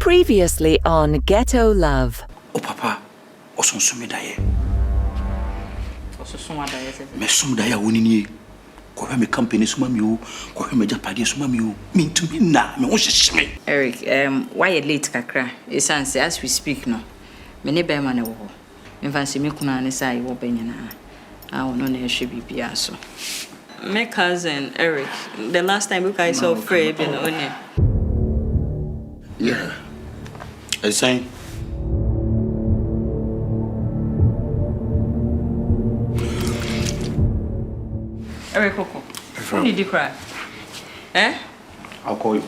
Previously on Ghetto Love. Oh papa, osonsumi daye. Osonsuma daye se. Me sum daye wonini. Ko me company suma mi o, ko me japade suma mi o. Me ntumi na, me wo hyehye. Eric, why you late kakra? Esanse as we speak no. Me ne be ma ne wo. Me fancy me kuna ne sai wo benyana. Ah, no na ehwe bibia so. My cousin Eric, the last time we guys saw Fred in Onya. Yeah. I saying Eric Coco. When did you cry? Eh? I'll call you.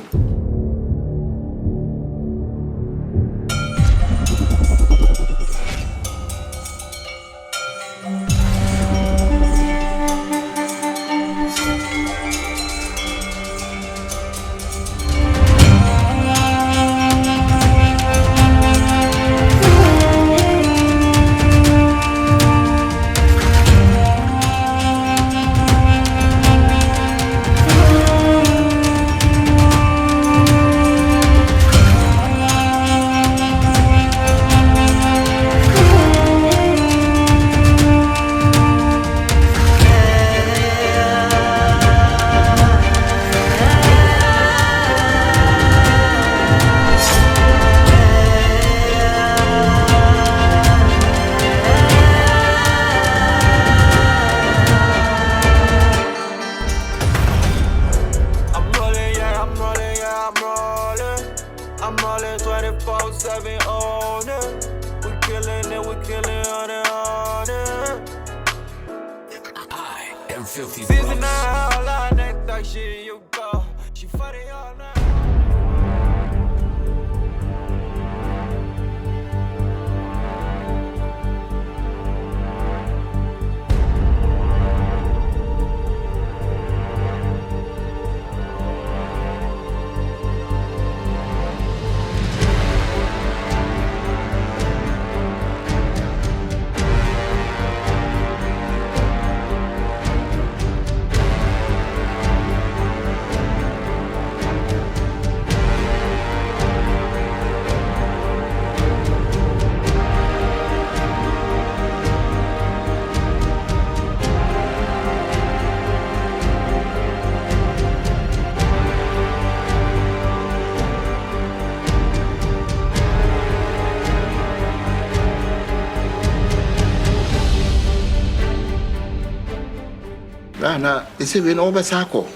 Na ese we no besako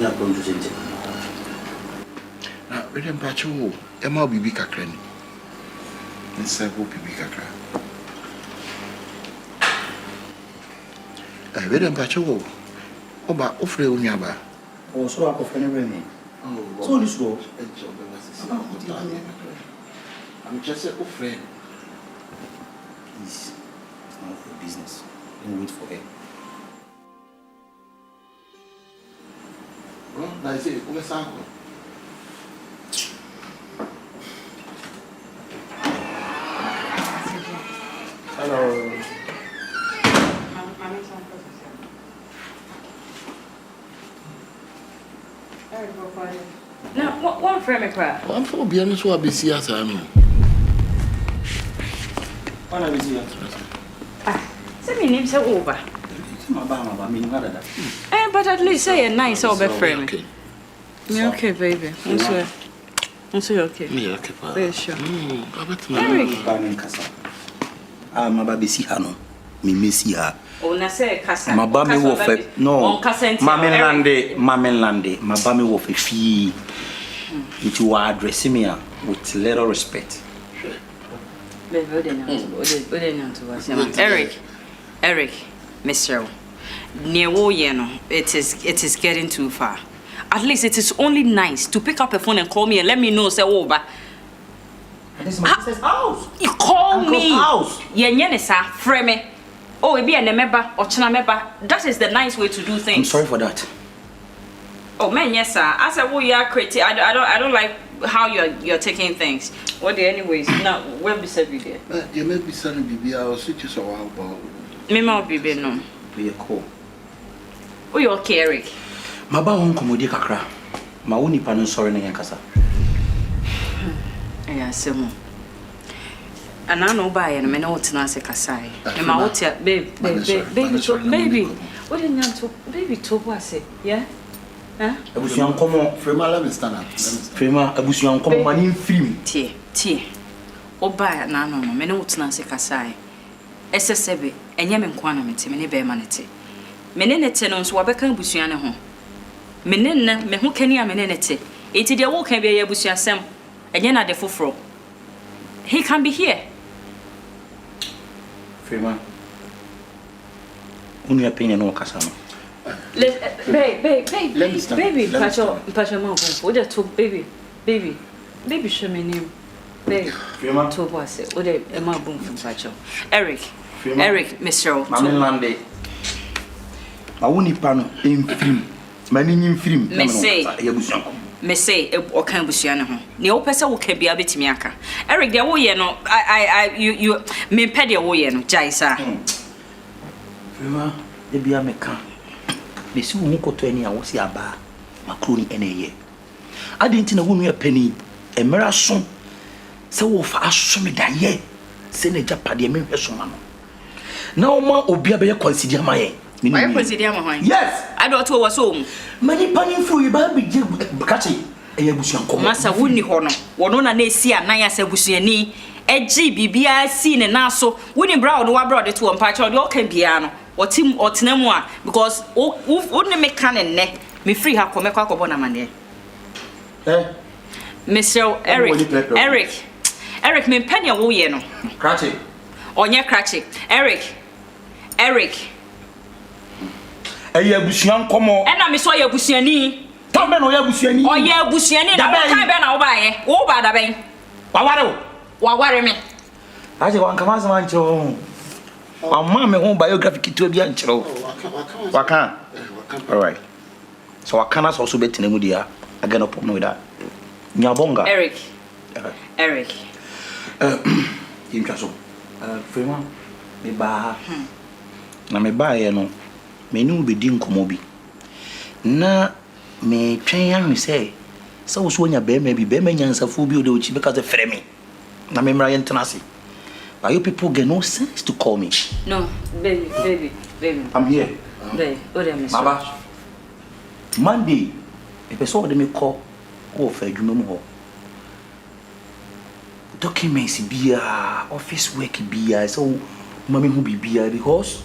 Na going to sente. na we dem pacho e ma bibi kakra ni nsa go bibi kakra we dem pacho oba ofre onya ba Oh, so I offer me. oh So this go. I'm just a friend. It's not for business. Don't wait for her. Well, I say, we sang. Hello. Now, what frame me cry? I'm for being so busy as I know. When I visit. Say me name say over. But at least say a nice over frame. Okay. Me okay, baby. I'm so okay. Me okay, pa. Very sure. Eric. My baby see her no. Me miss her. Oh, na say kasa. My baby wo fe no. Mama lande. My baby wo fe fi. It you address me with little respect. Eric, Mr. Newo yeno, it is getting too far. At least it is only nice to pick up a phone and call me and let me know say over. This is my sister's house. You call Uncle's me. House. Yenye sa frame. Oh, it be a member or china member. That is the nice way to do things. I'm sorry for that. Oh man, yes sir. I said, well, you are creative. I don't like how you're taking things. What the anyways? Now, where be said we there? You may be son bibi I was switch so about. Me ma be no. We are cool. Oh, you okay, Eric? My ba won komodi kakra. Ma woni pa no sorry na yankasa. asemo. Anano buy and me no tena se kasai. Me ma wote baby. What did you baby to was yeah? Huh? Abusuan komo Frema, let me stand up. Frema abusuan komo mani film. Tie. O buy na no me no tena se kasai. SSB enye me nkwa na mete me ne be ma nete. Me ne nete no so wabeka abusuan ne ho. Me ne na me ho kani a me ne nete. Enti de wo kan be ya abusuan sem. Enye na de foforo. He can be here. Frema. Unu ya penye no kasa no. Baby, Pacha mom, what a talk, baby, show me name. Baby, to was it? What a ma boom from Pacha. Eric, Mr. Mamelande. I won't pano in film. Manin film. Me say, or can Busiana. No person will be a bit miaka. Eric, the way no, you me pedia way no, Jaisa. Frema, the beer meka. Me si wo koto ani a wo si aba makroni ene ye adi ntina wo nu penny emera so se wo fa aso me da ye se na japade me hwe so ma no na o ma obi abe ye consider ma ye why consider ma hwan yes I don't know so mani panin fu ye ba be je kachi e abusuan komo masa wonni ho no wono na esi anan asa abusuani eji bibia si ne na so wonni bra no wa bra de to mpa cha de o kan bia no otim otenemu a because wonni me kan ne me free ha ko me kwa ko bona mane Mr. Eric me penya wo ye no krachi onye krachi Eric e abusuan komo e na me so ye abusuani tambe no ye abusuani o ye abusuani na wo kan be na wo ba ye wo ba da ben wa ware me aje wan kama sama ncho amma me ho biography kito bia nchero waka all right so wakana so so betina mu dia again up no with that nyabonga Eric imchaso Frema me ba na me ba ye no me nu be di nkomo bi na me twen ya me say so so nya be ma bi be ma nyansafo bi o de ochi because the frame na me mra ye ntenase. But you people get no sense to call me. No, baby. I'm here. Baby, what am I? Baba. Monday, if I saw them call, for you know. Documents be office work be so mommy who be because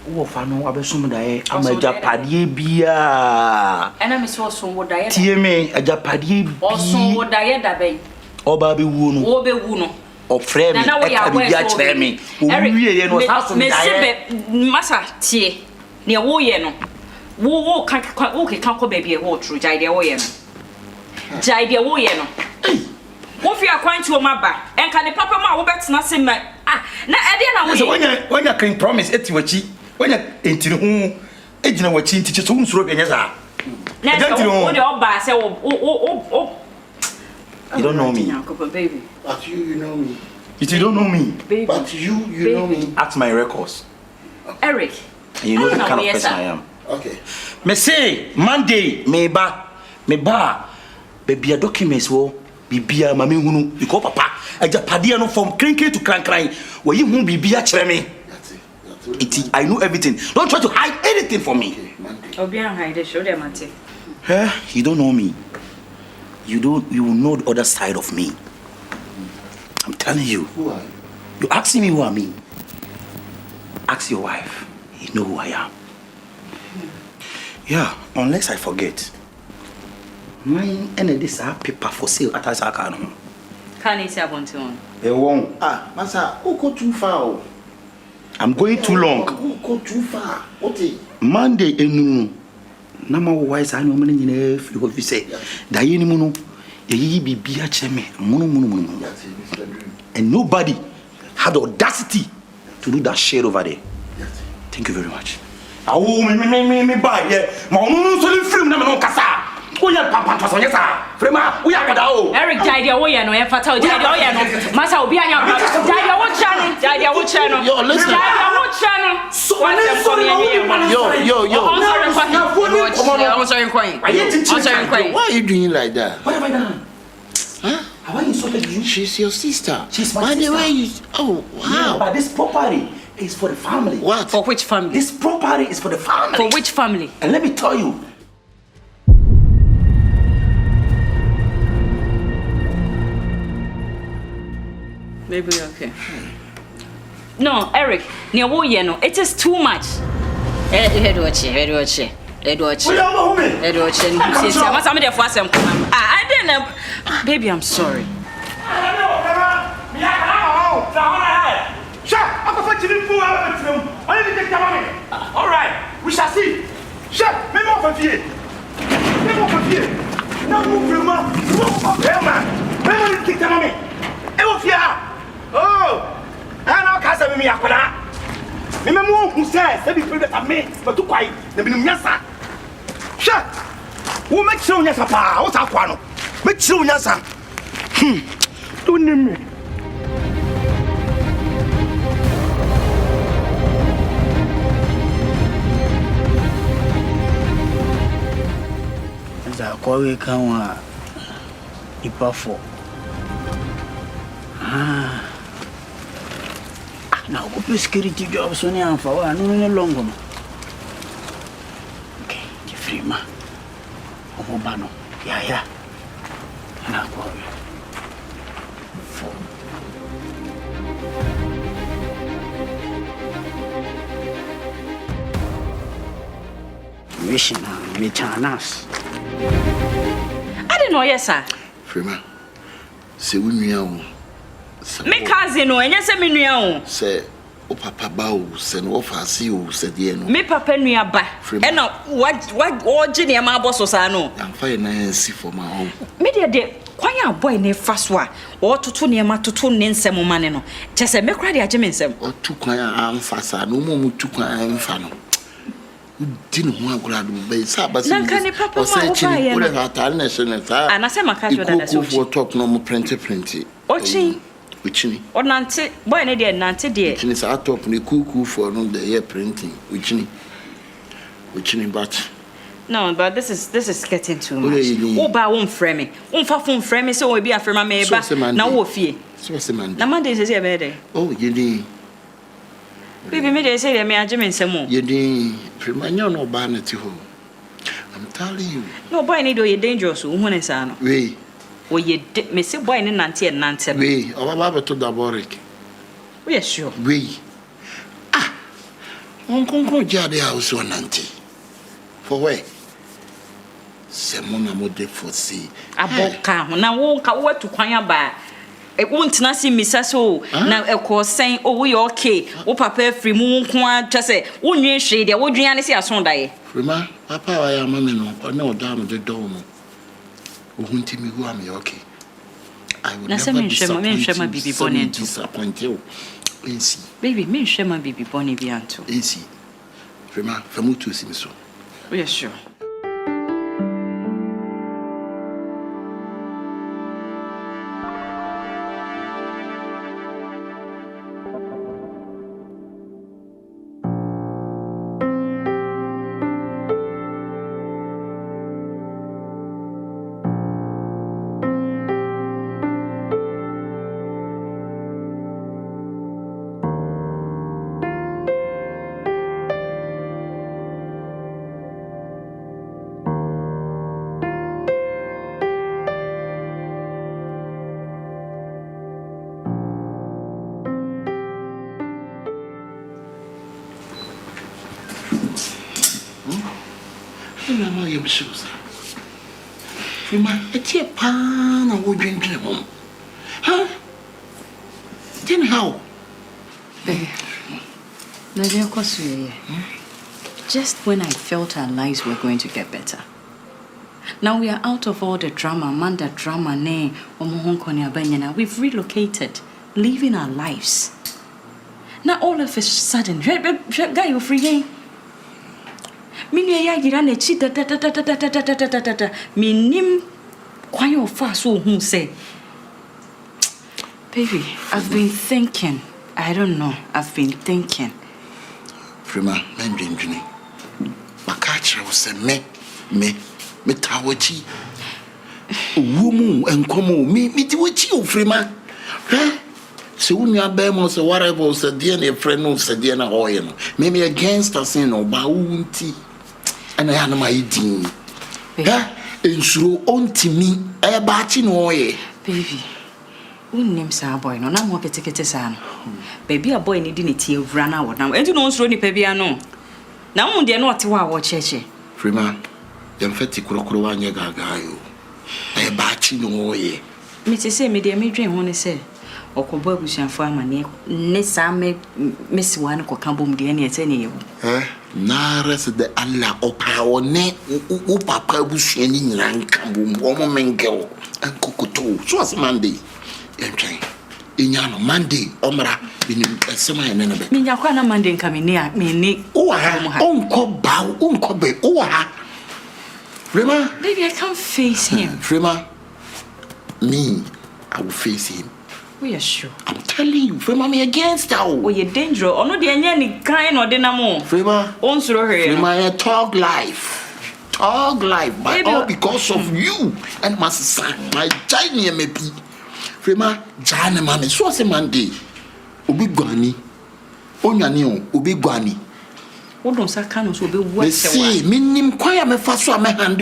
for no abesum dae am ajapade bia. And I'm so what dae. Tie me ajapade bi. Also what dae da ben. Oba be wu no. Wo be wu no. Of frame e ka bia kire me wie ye no saso me dae masa tie ne wo ye no wo kan wo ke kan ko ba bia wo tru jai de wo ye no wo fi akwan ti o maba enka ne papa ma wo betena se ma na e de na wo so when you can promise eti wachi when you entiri hu ejina wachi nti so unsuro be nyeza na wo de oba se wo you don't know me. Baby. But you know me. You don't know me. Baby. But you know me. At my records. Eric. And you know the kind of person I am. Okay. Me say Monday me ba baby documents wo bibia mama hunu because papa ajapade no from cranky to crankran where you hu bibia kire me. That's it. I know everything. Don't try to hide anything from me. Okay, Monday. Obian hide show them ante. You don't know me. You will know the other side of me. I'm telling you. Who are you? You asking me who I mean? Ask your wife. You know who I am. Yeah, unless I forget. Mine and this paper for sale at Asaka. Can you say about one? They won't. Masa, who go too far? I'm going too long. Who go too far? What is Monday enu. Nama wise I know many nyine fi ho fi say. Da ye ni mu no. Ye bibia cheme. Munu. And nobody had the audacity to do that shit over there. Thank you very much. Me buy yeah. Ma onu so le film na me no kasa. Oya papa to so yesa. Frema, oya kada o. Eric Jaidia wo ye no ye fata o Jaidia wo ye no. Masa obi anya bra. Jaidia wo cha no. Yo, listen. Jaidia wo cha no. Why are you doing like that? What have I done? Huh? Have I insulted insulted you? She's your sister. She's my By sister. the way, oh, wow. Yeah, but this property is for the family. What? For which family? This property is for the family. For which family? And let me tell you. Maybe okay. No, Eric, it is too much. I didn't. Baby, I'm sorry. All right, we shall see. Chef, même on fait fier. Même on fait fier. Non, vous vraiment, même on dit que maman. Et on fier. Oh, alors qu'à ça me y a quoi là? Mais même moi, on sait, c'est du plus de ta main, mais tout quoi, ne me n'y a ça. Chef, vous mettez sur une pas, on s'en quoi non? Mettez sur une ça. Tout ne me. Kwawe kanwa ipafo na ko security job so ni anfa wa no longo no okay di frima o ba no ya na kwawe fo mission me chanas I didn't know, yes, sir. Frima, say we knew. Me cousin, no, and yes, I mean, say, oh, Papa Bow, send off our seal, said the end. me papa knew ba. And what, all Jenny and my boss was I know. I'm fine and see for my home. Media de, why are boy ne faswa, or to two near my to two nin some maneno. Just a make ready at Jimmy's. Or two quiet arm fassa, no more two quiet and fan. Didn't want grad base, but Papa say, whatever I national, and I say, my cat for talk no more plenty. Ochi, which or Nancy, boy, dear Nancy, dear. Which is our top in the cuckoo for no the year printing, which but no, but this is getting too much. Oh, but I won't frame me. Won't frame me, so we'll be a frame me. Now, what fear? So what's the man? The Monday is a better. Oh, you did. Baby, me say that me a Jimmy some more. You did. Primanyo no banity home. I'm telling you. No boy need you dangerous woman is ano. We. Oh, you me say boy in Nancy and Nancy. We. Our Baba to the Boric. We are sure. We. Ah. Uncle Jade house on Nancy. For where? Semona mode for see. Aboka. Now won't what to kwanya ba. It won't not see me so. Now, of course, saying, oh, we okay. Oh, Papa, free moon, just say, one year shade, there would you see a Sunday? Rema, Papa, I am a or no damn the dome. Won't me who am okay? I will never disappoint you. Baby, me share my baby bonnie bianto. Easy. Rema, from to see me so. We are sure. I am shoes. Rema, it's a pan and would drink home. Huh? Then how? Baby, just when I felt our lives were going to get better. Now we are out of all the drama, Amanda drama, we've relocated, living our lives. Now all of a sudden, guy, you're free. Mini ya gira na chi da minim kwayo fa so hu say. Baby, I've been thinking. I don't know. I've been thinking. Frima, men dwendwene. Makacha wo se me tawachi. woman and come me to what you frima. So when you are bemo so whatever said dear friend no said dear oil. Maybe against us in no bounty. And I am my eating. Ensure on to me a batching oil. Baby. Name sa boy no na mo ketekete sa no. Baby a boy ni di ne tie wura na wo na. Enti no nsuro ni pa bia no. Na mo de no ote wa wo cheche. Freeman, dem feti kurokuro wa nye gaga yo. E batching oil. Me te say me de me dwen ho ne say. Okobo abusuafo amane ne sa me siwa ne koka bom de ne ete ne yewu. Na rest de Allah opa one u papa abusuani nyina nka bom o mengel ankokoto so as Monday entry inyano Monday omra bini sema ene ne be me nya kwa na Monday nka me ne o ha onko ba onko be o ha Rema baby I can't face him. Rema me I will face him. We are sure. I'm telling you, Frema me against that. Oh, you're dangerous. Oh no, the any kind or dinamo. Frema, on suro here. Frema, talk life, but all because of you and my son, my tiny MP. Frema, Jana mami, so say Monday. Obi gwani, onyani obi gwani. What don't say can so be what? See, minim kwaya me faso me hand.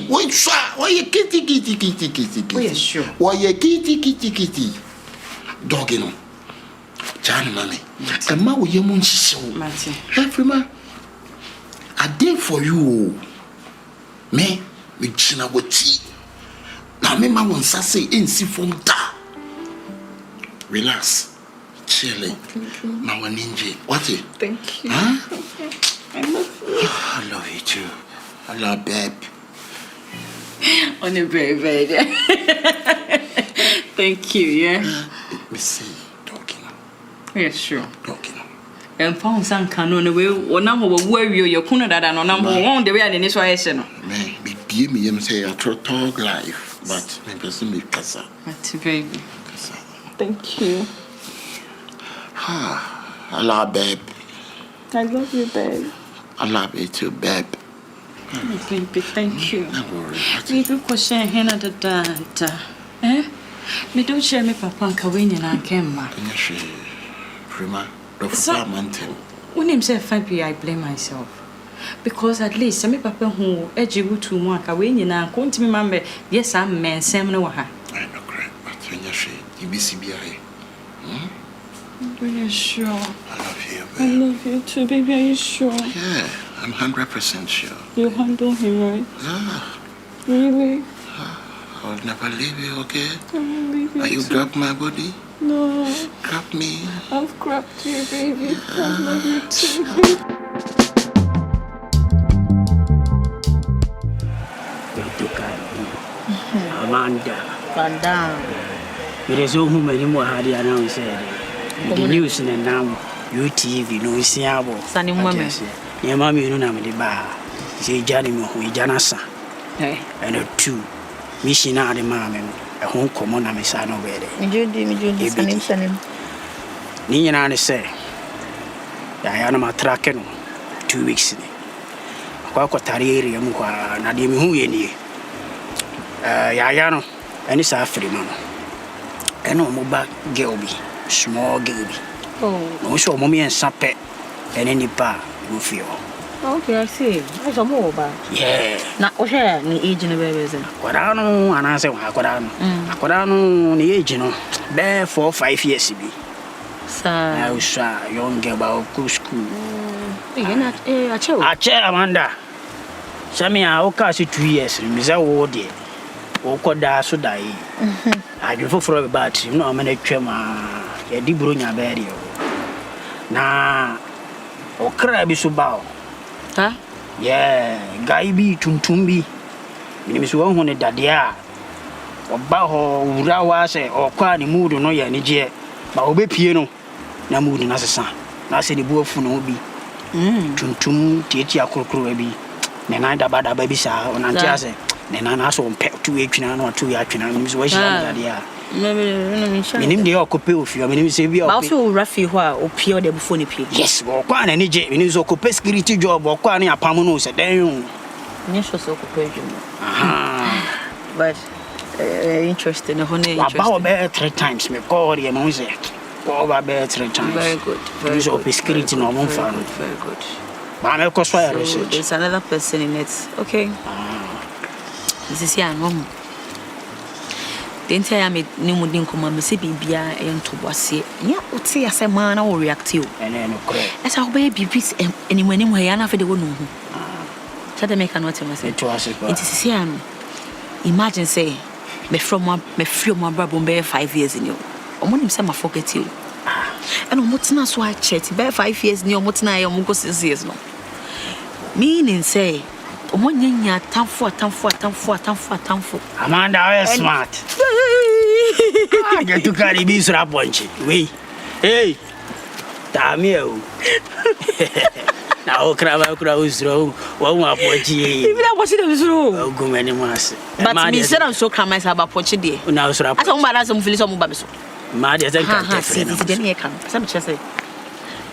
Wait, sha, why you kitty. We are sure. Why you kitty. Doggy no. Jana mami. And ma wo yemun sisi. Mati. Frema. I did for you. Me china wati. Na me ma won say ensi from da. Relax. Chill. Ma won ninja. What it? Thank you. Huh? I love you. I love you too. I love babe. On a baby. Thank you, yeah. Let me see. Talking. Yeah, sure. Talking. And found some canon away or number of worry your kuna that no number one the way I didn't say no. Man, be me say I talk life, but me person me kasa. Mati baby. Kasa. Thank you. I love babe. I love you, babe. I love you too, babe. Baby, thank you. Don't worry. Baby, question hena da data. Me don't share me papa and Kawini and Kemma. Yes, Prima. So, when him say 5 I blame myself. Because at least me papa who edgy would to more Kawini and come to me, mamma. Yes, I'm man, Sam no ha. I know, great, but when you say, you be CBI. Are you sure? I love you, babe. I love you too, baby. Are you sure? Yeah, I'm 100% sure. You handle him right? Yeah. Really? I'll never leave you, okay? I won't leave you. Are you grab my body? No. Grab me. I've grabbed you, baby. I love you too. Amanda. Van down. It is so many more hard announced. The news in the now UTV no siabo. Sunny woman. Your mammy no name the bar. Say Johnny Mohu Janasa. And a 2. Mission out the mammy. A home common and son over there. Me Sunny. Nina say. I am a tracking 2 weeks. Quacotari, Nadim Huyeni. Yayano, and it's a free man. And no mobile Gilby, small Gilby. Oh, no, so mommy and Sappet, and any bar you feel. okay, I see. I saw more about. Yeah. Not okay, the age in the baby. Quadano, and I say, Aquadano, the age, you know, there 4 or 5 years to be. Sir, I was a young girl about school. you're not a child. I chair Amanda. Sammy, I'll cast you 2 years, Mr. Wardy. Okoda so die. I do for a bat, you know, I'm a trema, a dibrunya barrier. Na o crab is about. Huh? Yeah, Gaibi Tuntumbi. Miss 100 dadia. Or Baho, Urawase, or Quani mood or no yanije, but obey piano. Na mood in as a son. I said the boy for no be. Tuntum, Titia Kurkrubi. Nenada bada baby sa on Antiase. Nena so pet 2 weeks or 2 years. Miss Washington dadia. Minim de occupy of you, minim say be also Rafi or pure the before the pig. yes, or quan any jet, minim occupy security job or quani a pamono said, then Yes, was occupation. aha. But Interesting. About bear 3 times. Me call the music. Over bear 3 times. Very good. Very good. Very good. But so there's another person in it. Okay. This is here. The entire me new mudin come me say bibia and to wase. Yeah, what say as a man or react to. And then correct. As our baby peace and when him here na for the one. Tell them make another say. It is here. Imagine say me from my brother 5 years in you. Omo say my forget you. And omo so I chat be 5 years ni omo tena ya omo go 6 years no. Meaning say omo nyanya tamfo. Amanda are smart. I get to carry this raponchi. We. Hey. Tamio. Now crava is wrong. One more pochi. If that was it was wrong. Oh, go many months. But me said I'm so calm as about pochi day. Now so I don't matter some feelings on babiso. Madia can see here come. Some just say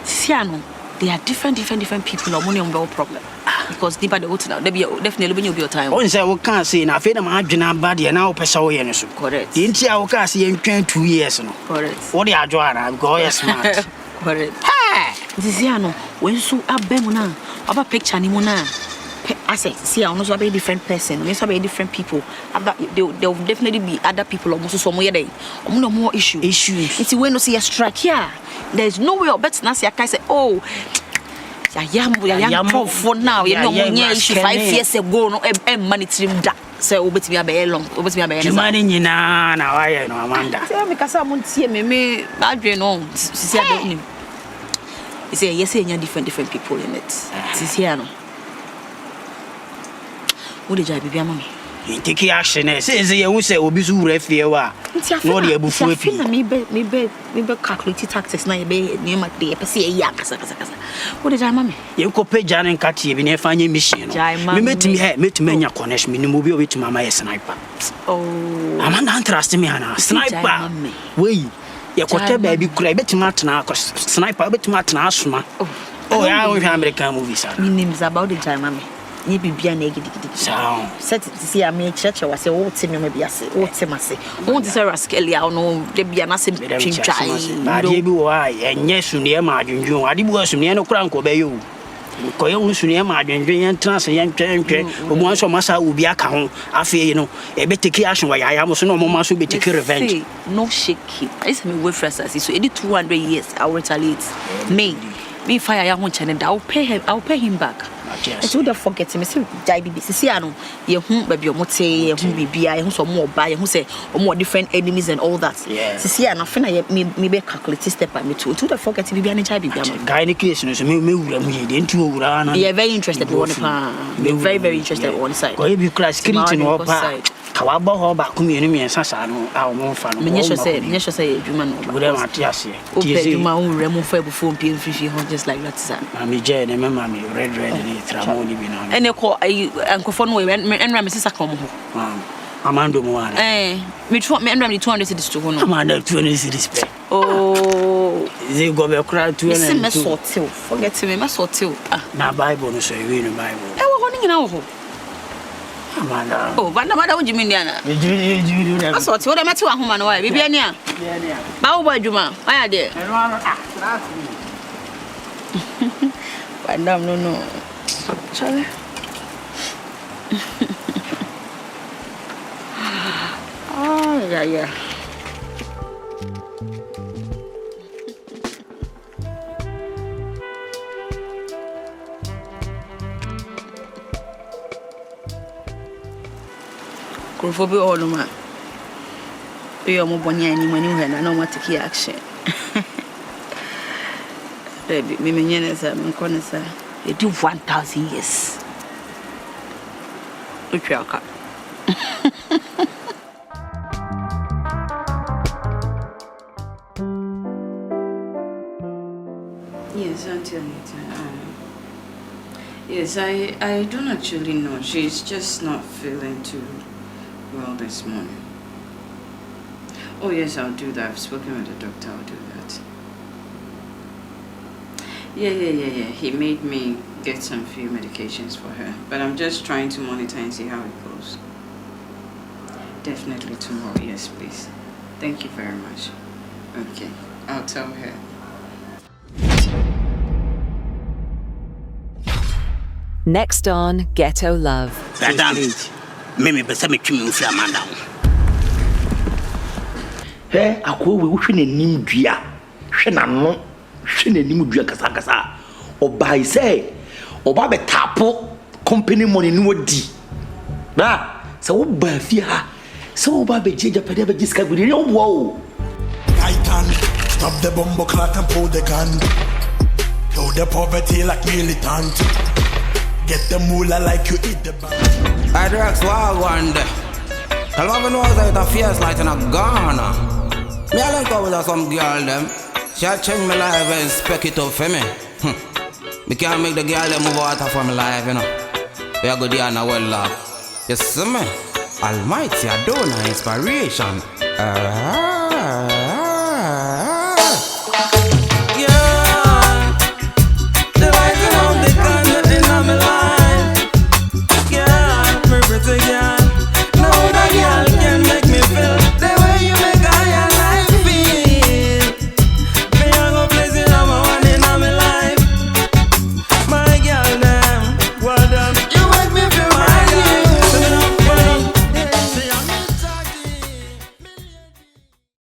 Siano. There are different people or money on no problem. Because deeper the water now, they be definitely when you be your time. Once I can't say now, fed my general body and now Peso Yenesu. Correct. Didn't see our car see in 2 years. No. Correct. What are you doing? I'm going smart. Correct. Hey! This is no. When so abemuna, about picture ni muna. I say, see, I know so be a different person. We so be different people. There will definitely be other people almost somewhere there. No more issues. It's when you see a strike here. There's no way of bet na see I say, oh. Yeah, for now. You know, issue 5 years ago, no, money trim da. So, obet me a be long. Obet me a be. Money na why no Amanda. Tell me, cause someone see me. Bad dream no. See, I don't know. You say yes, you different people in it. See here no. What did you be mommy? Take action. Say you say obi su refie wa. No dey abufu afi. Me be calculate tactics na be near my day. Pe say ya kasa. What did I mommy? You ko page an nkati bi na fanye mission. Me metumi nya connection me ni mo bi obetumi mama sniper. Oh. Amanda trust me ana sniper. Wey. You kote baby kura betumi atena sniper betumi atena asoma. Oh yeah, we American movies. Me name's about the time mommy. Ni bibia na gidi. Sound. Set see am church was say o temi me bia say o tem ase. O di say rascal ya no de bia na se twintwai. Ba de bi wo ai enye sunie ma adwendwen. Ade bi wo sunie no kura nko be yo. Ko ye wo sunie ma adwendwen yen trans yen twentwe. O mo anso masa obi aka ho. Afi no e be take action wa ya mo so no mo ma so be take revenge. No shake. I say me we frustration so e 200 years I will retaliate. Me fire ya ho chane da I'll pay him back. Yes. And forget me say jai bibi sisi ano ye hu baby omote ye hu bibia ye hu so mo oba ye hu say omo different enemies and all that. Sisi ano fina ye me be calculate step by me to forget bibia ne jai bibia no guy ne case no so me wura mu ye de nti wura na. Yeah, very interested one pa. Very interested one side. Go be class script no pa. Kawa bo ho ba ku mienu miensa sa no a o mo fa no. Me sure say edwuma no. Wura ma ti ase. O pe edwuma o wura mo fa bu phone pin fifi ho just like that sir. Me je ne me ma me red ni tramoni bi na. Ene ko ankofo no we enra me sisa ka mo ho. Amando mo ana. Me enra me 200 cedis to ho no. Amanda 200 cedis pe. Oh, they go be cry 200. Me sortil. Forget me sortil. Na Bible no so we no Bible. E wo ho ni na wo ho. Amanda. Oh, but nobody would you mean Diana? I saw what I met you a woman. Why, Bibiania? How about you, ma'am? I did. But no. Charlie. Oh, yeah. For be all man. Be your mobile any money when I know what to take action. Baby, me menyene I'm gonna say you do 1,000 years. Which you are. Yes, Auntie Anita. Yes, I don't actually know. She's just not feeling too well this morning. Oh yes, I'll do that. I've spoken with the doctor. I'll do that. Yeah. He made me get some few medications for her, but I'm just trying to monitor and see how it goes. Definitely tomorrow, yes, please. Thank you very much. Okay, I'll tell her. Next on Ghetto Love. Madam, Mimi be say me twi me mfiri amanda ho. Akwa we wohwe nanim dua. Hwe nano. Hwe nanim dua kasa. Obai say, oba be tapo company money no wadi. Na, so wo ba fi ha. So oba be jeja pede be jiska gudi ne obo o. I can stop the bomb clock and pull the gun. Kill the poverty like militant. Get the moolah like you eat the band. I drugs wild one day. Tell me knows that a fierce night in a Ghana. Me I link up with some girl them. She a change my life and spec it up for me. Me can't make the girl them move out from my life, you know. We are good here and well love. You see me? Almighty, I don't know inspiration.